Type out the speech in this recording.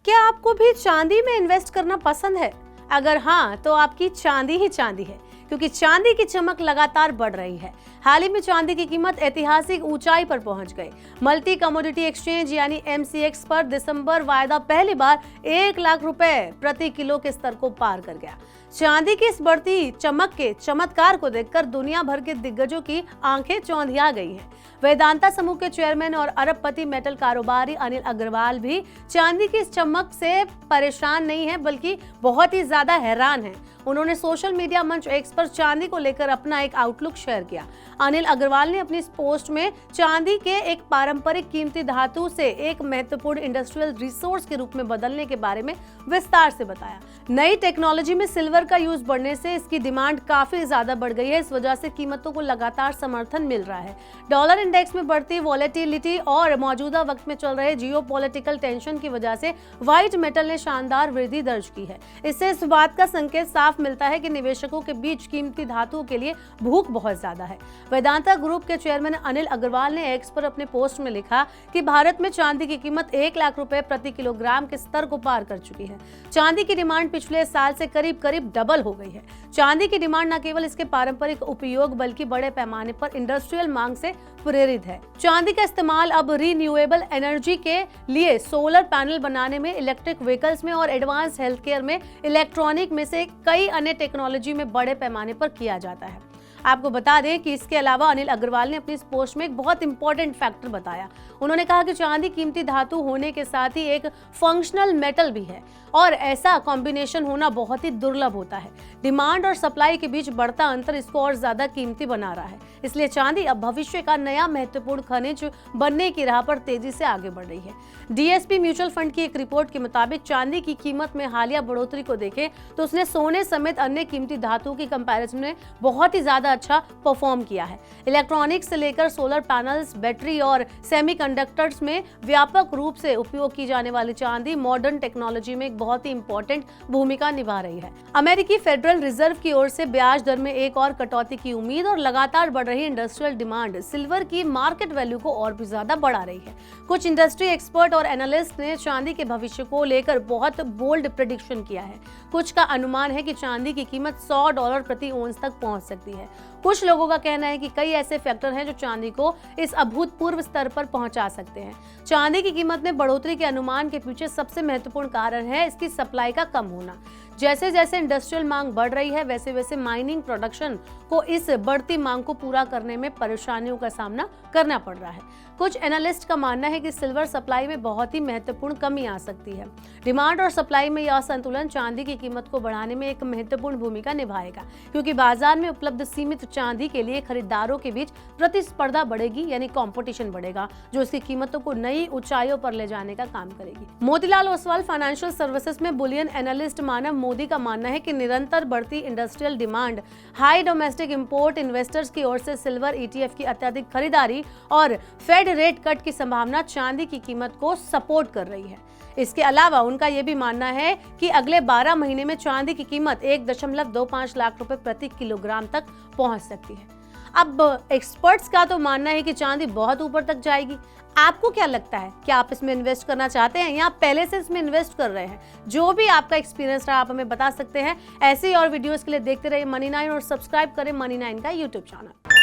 क्या आपको भी चांदी में इन्वेस्ट करना पसंद है? अगर हाँ, तो आपकी चांदी ही चांदी है, क्योंकि चांदी की चमक लगातार बढ़ रही है। हाल ही में चांदी की कीमत ऐतिहासिक ऊंचाई पर पहुंच गई। मल्टी कमोडिटी एक्सचेंज यानी MCX पर दिसंबर वायदा पहली बार 1 लाख रुपए प्रति किलो के स्तर को पार कर गया। चांदी की इस बढ़ती चमक के चमत्कार को देखकर दुनिया भर के दिग्गजों की आंखें चौंधिया गई हैं। वेदांता समूह के चेयरमैन और अरबपति मेटल कारोबारी अनिल अग्रवाल भी चांदी की इस चमक से परेशान नहीं है, बल्कि बहुत ही ज्यादा हैरान हैं। उन्होंने सोशल मीडिया मंच एक्स पर चांदी को लेकर अपना एक आउटलुक शेयर किया। अनिल अग्रवाल ने अपनी इस पोस्ट में चांदी के एक पारंपरिक कीमती धातु से एक महत्वपूर्ण इंडस्ट्रियल रिसोर्स के रूप में बदलने के बारे में विस्तार से बताया। नई टेक्नोलॉजी में सिल्वर का यूज बढ़ने से इसकी डिमांड काफी ज्यादा बढ़ गई है। इस वजह से कीमतों को लगातार समर्थन मिल रहा है। डॉलर इंडेक्स में बढ़ती वॉलेटिलिटी और मौजूदा वक्त में चल रहे जियोपॉलिटिकल टेंशन की वजह से व्हाइट मेटल ने शानदार वृद्धि दर्ज की है। इससे इस बात का संकेत साफ मिलता है कि निवेशकों के बीच कीमती धातुओं के लिए भूख बहुत ज्यादा है। वेदांता ग्रुप के चेयरमैन अनिल अग्रवाल ने एक्स पर अपने पोस्ट में लिखा कि भारत में चांदी की कीमत 1 लाख रुपए प्रति किलोग्राम के स्तर को पार कर चुकी है। चांदी की डिमांड पिछले साल से करीब डबल हो गई है। चांदी की डिमांड न केवल इसके पारंपरिक उपयोग बल्कि बड़े पैमाने पर इंडस्ट्रियल मांग से प्रेरित है। चांदी का इस्तेमाल अब रिन्यूएबल एनर्जी के लिए सोलर पैनल बनाने में, इलेक्ट्रिक व्हीकल्स में और एडवांस हेल्थ केयर में, इलेक्ट्रॉनिक में से कई अन्य टेक्नोलॉजी में बड़े पैमाने पर किया जाता है। आपको बता दें कि इसके अलावा अनिल अग्रवाल ने अपनी इस पोस्ट में एक बहुत इंपॉर्टेंट फैक्टर बताया। उन्होंने कहा कि चांदी कीमती धातु होने के साथ ही एक फंक्शनल मेटल भी है और ऐसा कॉम्बिनेशन होना बहुत ही दुर्लभ होता है। डिमांड और सप्लाई के बीच बढ़ता अंतर इसको और ज्यादा कीमती बना रहा है। इसलिए चांदी अब भविष्य का नया महत्वपूर्ण खनिज बनने की राह पर तेजी से आगे बढ़ रही है। DSP म्यूचुअल फंड की एक रिपोर्ट के मुताबिक चांदी की कीमत में हालिया बढ़ोतरी को देखें तो उसने सोने समेत अन्य कीमती धातुओं की कंपैरिजन में बहुत ही ज्यादा अच्छा परफॉर्म किया है। इलेक्ट्रॉनिक्स से लेकर सोलर पैनल्स, बैटरी और सेमीकंडक्टर्स में व्यापक रूप से उपयोग की जाने वाली चांदी मॉडर्न टेक्नोलॉजी में एक बहुत ही इंपॉर्टेंट भूमिका निभा रही है। अमेरिकी फेडरल रिजर्व की ओर से ब्याज दर में एक और कटौती की उम्मीद और लगातार बढ़ रही इंडस्ट्रियल डिमांड सिल्वर की मार्केट वैल्यू को और भी ज्यादा बढ़ा रही है। कुछ इंडस्ट्री एक्सपर्ट और एनालिस्ट ने चांदी के भविष्य को लेकर बहुत बोल्ड प्रेडिक्शन किया है। कुछ का अनुमान है कि चांदी की कीमत $100 प्रति औंस तक पहुंच सकती है। कुछ लोगों का कहना है कि कई ऐसे फैक्टर हैं जो चांदी को इस अभूतपूर्व स्तर पर पहुंचा सकते हैं। चांदी की कीमत में बढ़ोतरी के अनुमान के पीछे सबसे महत्वपूर्ण कारण है इसकी सप्लाई का कम होना। जैसे जैसे इंडस्ट्रियल मांग बढ़ रही है, वैसे वैसे माइनिंग प्रोडक्शन को इस बढ़ती मांग को पूरा करने में परेशानियों का सामना करना पड़ रहा है। कुछ एनालिस्ट का मानना है कि सिल्वर सप्लाई में बहुत ही महत्वपूर्ण कमी आ सकती है। डिमांड और सप्लाई में यह असंतुलन चांदी की कीमत को बढ़ाने में एक महत्वपूर्ण भूमिका निभाएगा, क्योंकि बाजार में उपलब्ध सीमित चांदी के लिए खरीदारों के बीच प्रतिस्पर्धा बढ़ेगी, यानी कंपटीशन बढ़ेगा, जो इसकी कीमतों को नई ऊंचाइयों पर ले जाने का काम करेगी। मोतीलाल ओसवाल फाइनेंशियल सर्विसेज में बुलियन एनालिस्ट मानव मोदी का मानना है कि निरंतर बढ़ती industrial demand, high domestic import, investors की ओर से सिल्वर ETF की अत्यधिक खरीदारी और फेड रेट कट की संभावना चांदी की कीमत को सपोर्ट कर रही है। इसके अलावा उनका यह भी मानना है कि अगले 12 महीने में चांदी की कीमत 1.25 लाख रुपए प्रति किलोग्राम तक पहुंच सकती है। अब एक्सपर्ट्स का तो मानना है कि चांदी बहुत ऊपर तक जाएगी। आपको क्या लगता है? क्या आप इसमें इन्वेस्ट करना चाहते हैं या आप पहले से इसमें इन्वेस्ट कर रहे हैं? जो भी आपका एक्सपीरियंस रहा आप हमें बता सकते हैं। ऐसे ही और वीडियोस के लिए देखते रहिए Money9 और सब्सक्राइब करें Money9 का YouTube चैनल।